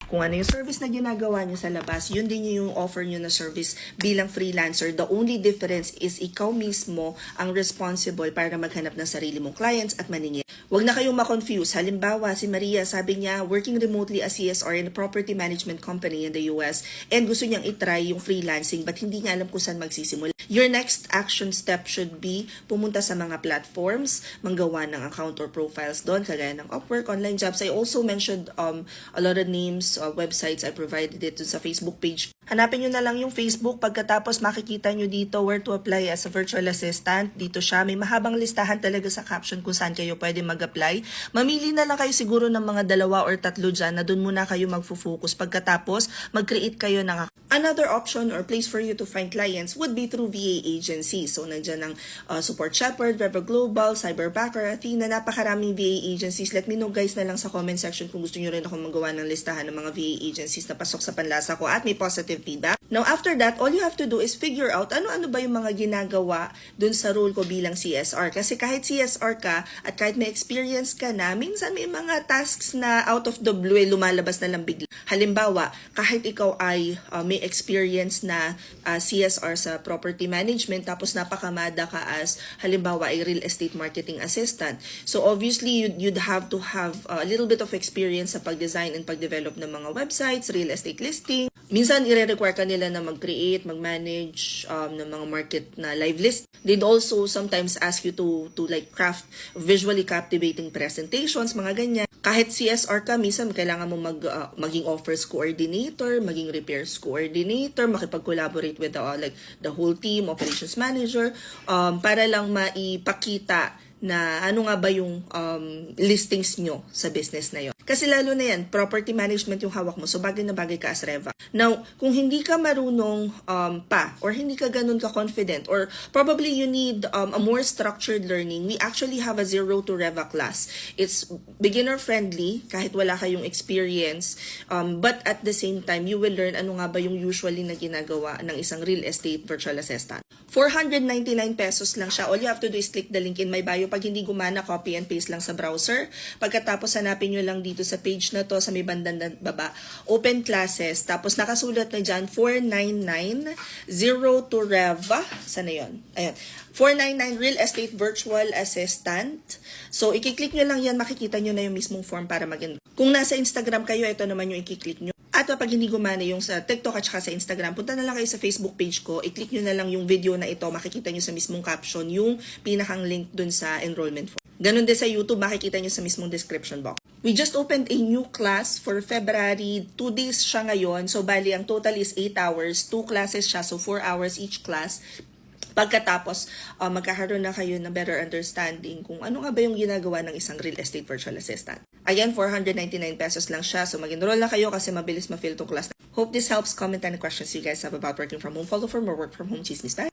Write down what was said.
Kung ano yung service na ginagawa nyo sa labas, yun din yung offer nyo na service bilang freelancer. The only difference is ikaw mismo ang responsible para maghanap ng sarili mong clients at maningil. Huwag na kayong ma-confuse. Halimbawa, si Maria, sabi niya, working remotely as CSR in a property management company in the US and gusto niyang itry yung freelancing but hindi niya alam kung saan magsisimula. Your next action step should be pumunta sa mga platforms, manggawa ng account or profiles doon, kagaya ng Upwork, online jobs. I also mentioned a lot of names, websites. I provided it sa Facebook page. Hanapin nyo na lang yung Facebook. Pagkatapos makikita nyo dito where to apply as a virtual assistant. Dito siya. May mahabang listahan talaga sa caption kung saan kayo pwede mag-apply. Mamili na lang kayo siguro ng mga 2 or 3 dyan na doon muna kayo mag-focus. Pagkatapos, mag-create kayo ng another option or place for you to find clients would be through VA agency. So, nandyan ang Support Shepherd, Rever Global, Cyberbacker, Athena, napakaraming VA agencies. Let me know guys na lang sa comment section kung gusto nyo rin ako magawa ng listahan ng mga VA agencies na pasok sa panlasa ko at may positive feedback. Now, after that, all you have to do is figure out ano-ano ba yung mga ginagawa dun sa role ko bilang CSR. Kasi kahit CSR ka at kahit may experience ka na, minsan may mga tasks na out of the blue lumalabas na lang bigla. Halimbawa, kahit ikaw ay may experience na CSR sa property management tapos napakamada ka as halimbawa ay real estate marketing assistant. So obviously, you'd have to have a little bit of experience sa pag-design and pag-develop ng mga websites, real estate listing. Minsan, i-require ka nila na mag-create, mag-manage ng mga market na live list. They'd also sometimes ask you to like craft visually captivating presentations, mga ganyan. Kahit CSR ka, minsan kailangan mo maging offers coordinator, maging repairs coordinator, makipag-collaborate with the whole team, operations manager, para lang maipakita na ano nga ba yung listings nyo sa business na yon. Kasi lalo na yan, property management yung hawak mo, so bagay na bagay ka as Reva. Now, kung hindi ka marunong pa, or hindi ka ganun ka-confident, or probably you need a more structured learning, we actually have a Zero to Reva class. It's beginner-friendly, kahit wala kayong experience, but at the same time, you will learn ano nga ba yung usually na ginagawa ng isang real estate virtual assistant. 499 pesos lang siya. All you have to do is click the link in my bio. Pag hindi gumana, copy and paste lang sa browser. Pagkatapos, hanapin nyo lang dito sa page na to, sa may bandang baba, open classes. Tapos, nakasulat na dyan, 499, Zero to Reva. Sana yun? Ayan. 499 Real Estate Virtual Assistant. So, ikiklik nyo lang yan, makikita nyo na yung mismong form para mag-enroll. Kung nasa Instagram kayo, ito naman yung ikiklik nyo. At pag hindi gumana yung sa TikTok at saka sa Instagram, punta na lang kayo sa Facebook page ko, i-click nyo na lang yung video na ito, makikita nyo sa mismong caption yung pinakang link dun sa enrollment form. Ganon din sa YouTube, makikita nyo sa mismong description box. We just opened a new class for February. 2 days siya ngayon. So, bali, ang total is 8 hours. 2 classes siya, so 4 hours each class. Pagkatapos, magkakaroon na kayo ng better understanding kung ano nga ba yung ginagawa ng isang real estate virtual assistant. Ayan, 499 pesos lang siya. So, mag-enroll na kayo kasi mabilis ma-fill tong class. Hope this helps. Comment any questions you guys have about working from home. Follow for more work from home chismis. Bye!